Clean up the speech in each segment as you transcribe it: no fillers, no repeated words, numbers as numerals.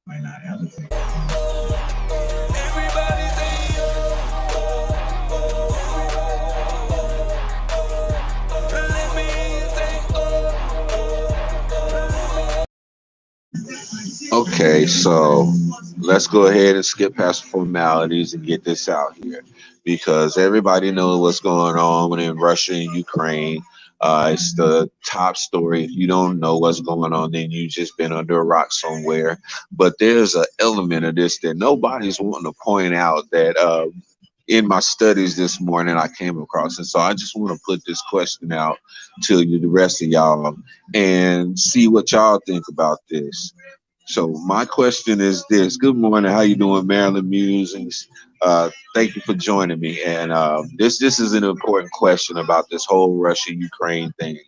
Might not have the same. Okay, so let's go ahead and skip past the formalities and get this out here because everybody knows what's going on in Russia and Ukraine. It's the top story. If you don't know what's going on, then you just been under a rock somewhere. But there's an element of this that nobody's wanting to point out that in my studies this morning I came across. And so I just want to put this question out to you, the rest of y'all, and see what y'all think about this. So my question is this. Good morning. How you doing, Maryland Musings? Thank you for joining me. And this is an important question about this whole Russia-Ukraine thing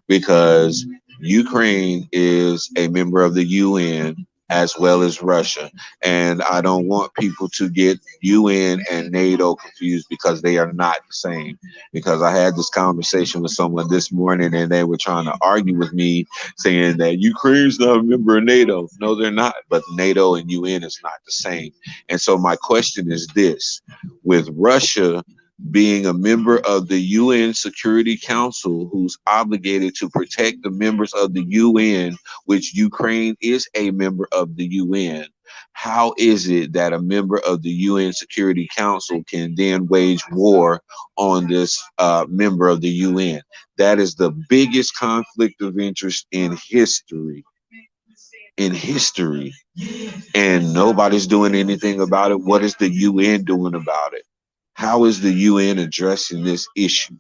because Ukraine is a member of the UN as well as Russia. And I don't want people to get UN and NATO confused because they are not the same. Because I had this conversation with someone this morning and they were trying to argue with me saying that Ukraine's not a member of NATO. No, they're not. But NATO and UN is not the same. And so my question is this: with Russia being a member of the UN Security Council, who's obligated to protect the members of the UN, which Ukraine is a member of the UN. How is it that a member of the UN Security Council can then wage war on this member of the UN? That is the biggest conflict of interest in history. In history, and nobody's doing anything about it. What is the UN doing about it? How is the UN addressing this issue?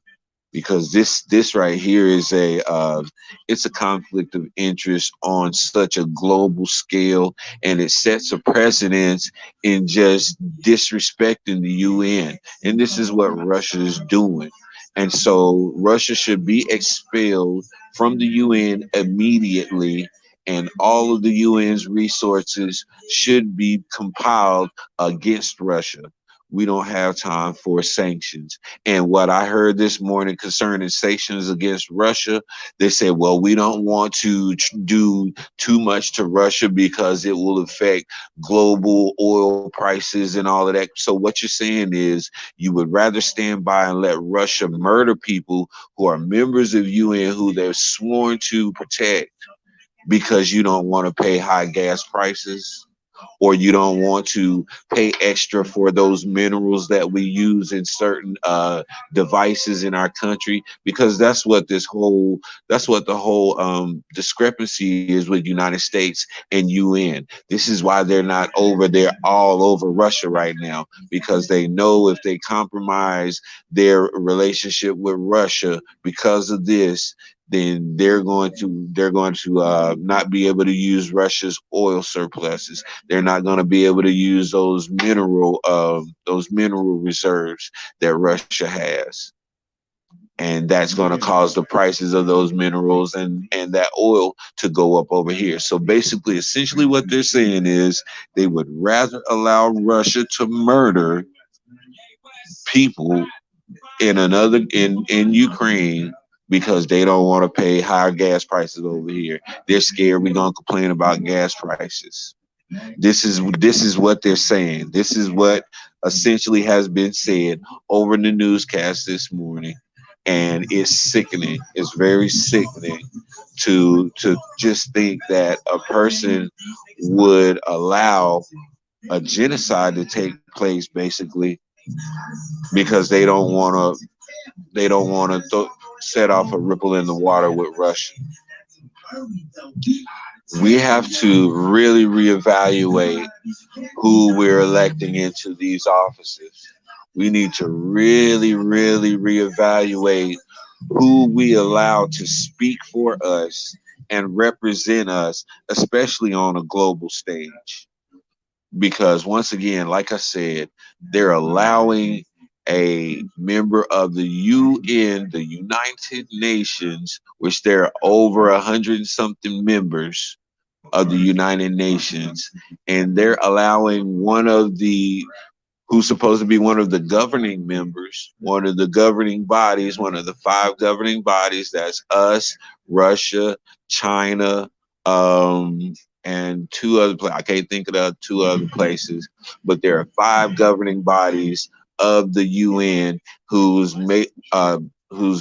Because this right here is it's a conflict of interest on such a global scale, and it sets a precedence in just disrespecting the UN. And this is what Russia is doing. And so Russia should be expelled from the UN immediately, and all of the UN's resources should be compiled against Russia. We don't have time for sanctions. And what I heard this morning concerning sanctions against Russia, they said, well, we don't want to do too much to Russia because it will affect global oil prices and all of that. So what you're saying is you would rather stand by and let Russia murder people who are members of UN who they're sworn to protect because you don't want to pay high gas prices, or you don't want to pay extra for those minerals that we use in certain devices in our country, because that's what the whole discrepancy is with United States and UN. This is why they're not over there all over Russia right now, because they know if they compromise their relationship with Russia because of this, then they're going to not be able to use Russia's oil surpluses. They're not going to be able to use those mineral reserves that Russia has, and that's going to cause the prices of those minerals and that oil to go up over here. So basically, essentially, what they're saying is they would rather allow Russia to murder people in Ukraine because they don't want to pay higher gas prices over here. They're scared we're gonna complain about gas prices. This is what they're saying. This is what essentially has been said over in the newscast this morning, and it's sickening. It's very sickening to just think that a person would allow a genocide to take place, basically because they don't want to set off a ripple in the water with Russia. We have to really reevaluate who we're electing into these offices. We need to really, really reevaluate who we allow to speak for us and represent us, especially on a global stage. Because once again, like I said, they're allowing a member of the UN, the United Nations, which there are over 100 and something members of the United Nations, and they're allowing one of the who's supposed to be one of the governing members, one of the governing bodies, one of the five governing bodies, that's us, Russia, China, and two other I can't think of the two other places, but there are five governing bodies of the UN whose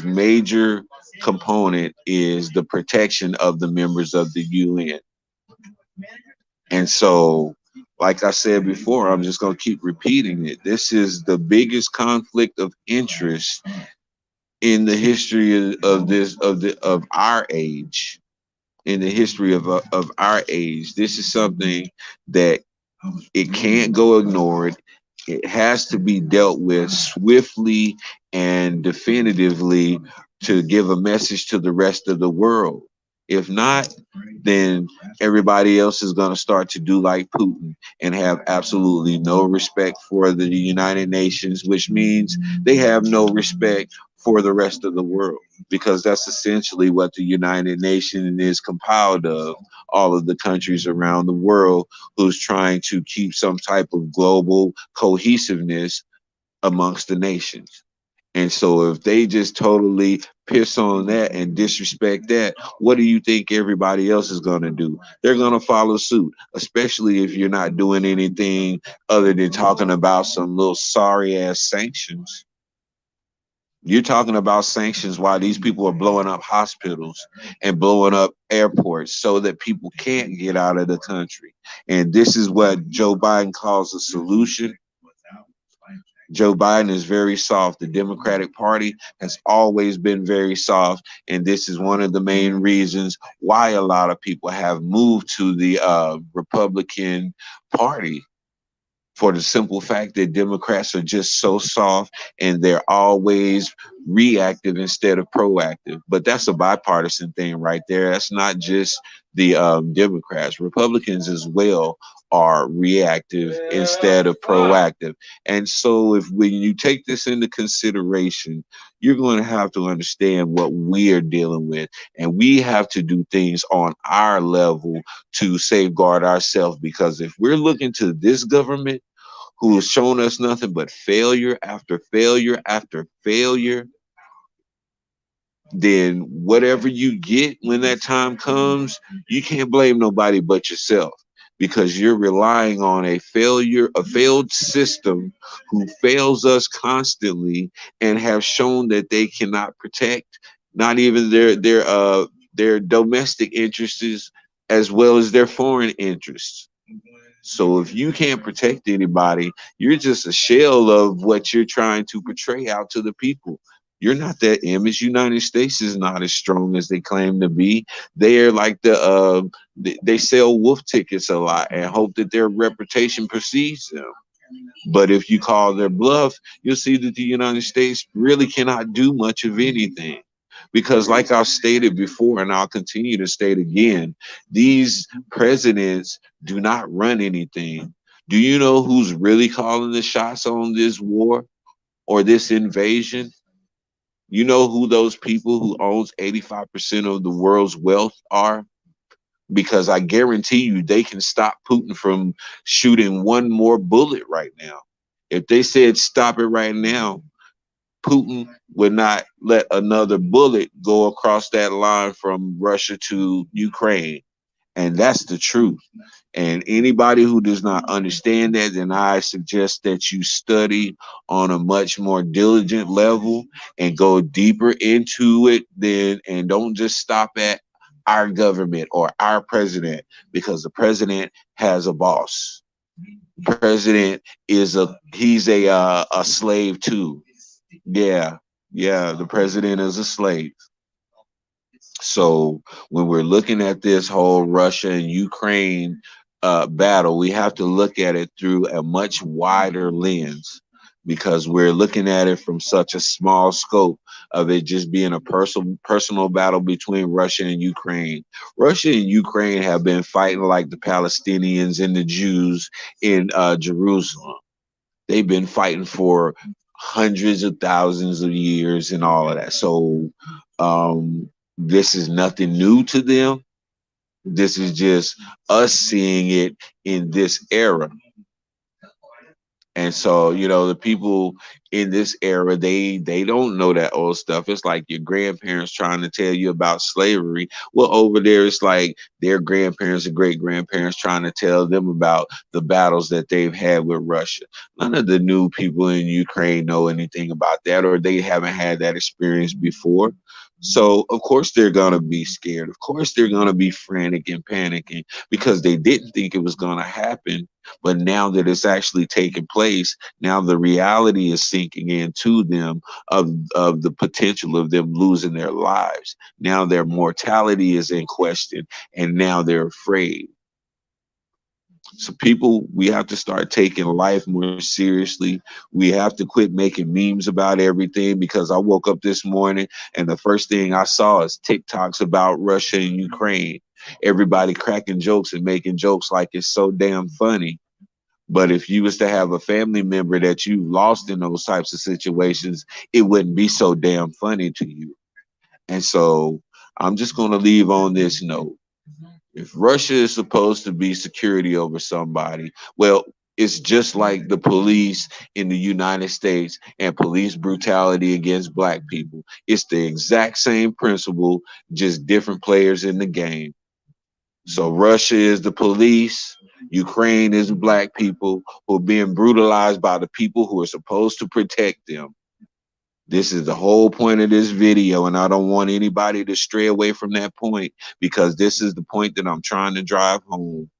major component is the protection of the members of the UN. And so, like I said before, I'm just going to keep repeating it. This is the biggest conflict of interest in the history of our age. In the history of our age, this is something that it can't go ignored. It has to be dealt with swiftly and definitively to give a message to the rest of the world. If not, then everybody else is going to start to do like Putin and have absolutely no respect for the United Nations, which means they have no respect for the rest of the world, because that's essentially what the United Nations is compiled of, all of the countries around the world who's trying to keep some type of global cohesiveness amongst the nations. And so if they just totally piss on that and disrespect that, what do you think everybody else is going to do? They're going to follow suit, especially if you're not doing anything other than talking about some little sorry ass sanctions. You're talking about sanctions while these people are blowing up hospitals and blowing up airports so that people can't get out of the country. And this is what Joe Biden calls a solution. Joe Biden is very soft. The Democratic Party has always been very soft. And this is one of the main reasons why a lot of people have moved to the Republican Party, for the simple fact that Democrats are just so soft and they're always reactive instead of proactive. But that's a bipartisan thing right there. That's not just the Democrats. Republicans as well are reactive instead of proactive. And so if when you take this into consideration, you're going to have to understand what we're dealing with. And we have to do things on our level to safeguard ourselves, because if we're looking to this government who has shown us nothing but failure after failure after failure, then whatever you get when that time comes, you can't blame nobody but yourself, because you're relying on a failed system who fails us constantly and have shown that they cannot protect not even their domestic interests as well as their foreign interests. So if you can't protect anybody, you're just a shell of what you're trying to portray out to the people. You're not that image. United States is not as strong as they claim to be. They're like they sell wolf tickets a lot and hope that their reputation precedes them. But if you call their bluff, you'll see that the United States really cannot do much of anything. Because, like I've stated before, and I'll continue to state again, these presidents do not run anything. Do you know who's really calling the shots on this war or this invasion? You know who those people who owns 85% of the world's wealth are? Because I guarantee you they can stop Putin from shooting one more bullet right now. If they said stop it right now, Putin would not let another bullet go across that line from Russia to Ukraine. And that's the truth. And anybody who does not understand that, then I suggest that you study on a much more diligent level and go deeper into it then, and don't just stop at our government or our president, because the president has a boss. President is a slave too. Yeah, yeah, the president is a slave. So when we're looking at this whole Russia and Ukraine battle, we have to look at it through a much wider lens, because we're looking at it from such a small scope of it just being a personal battle between Russia and Ukraine. Russia and Ukraine have been fighting like the Palestinians and the Jews in Jerusalem. They've been fighting for hundreds of thousands of years and all of that. So this is nothing new to them. This is just us seeing it in this era. And so, you know, the people in this era, they don't know that old stuff. It's like your grandparents trying to tell you about slavery. Well, over there, it's like their grandparents and great grandparents trying to tell them about the battles that they've had with Russia. None of the new people in Ukraine know anything about that, or they haven't had that experience before. So, of course, they're going to be scared. Of course, they're going to be frantic and panicking because they didn't think it was going to happen. But now that it's actually taking place, now the reality is sinking into them of the potential of them losing their lives. Now their mortality is in question, and now they're afraid. So people, we have to start taking life more seriously. We have to quit making memes about everything, because I woke up this morning and the first thing I saw is TikToks about Russia and Ukraine. Everybody cracking jokes and making jokes like it's so damn funny. But if you was to have a family member that you lost in those types of situations, it wouldn't be so damn funny to you. And so I'm just going to leave on this note. If Russia is supposed to be security over somebody, well, it's just like the police in the United States and police brutality against black people. It's the exact same principle, just different players in the game. So Russia is the police, Ukraine is the black people who are being brutalized by the people who are supposed to protect them. This is the whole point of this video, and I don't want anybody to stray away from that point, because this is the point that I'm trying to drive home.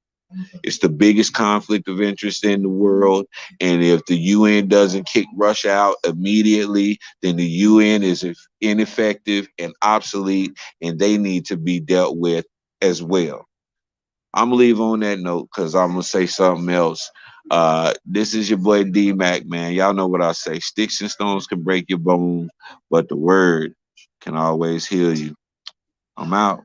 It's the biggest conflict of interest in the world, and if the UN doesn't kick Russia out immediately, then the UN is ineffective and obsolete, and they need to be dealt with as well. I'm gonna leave on that note because I'm gonna say something else. This is your boy D Mac, man. Y'all know what I say. Sticks and stones can break your bones, but the word can always heal you. I'm out.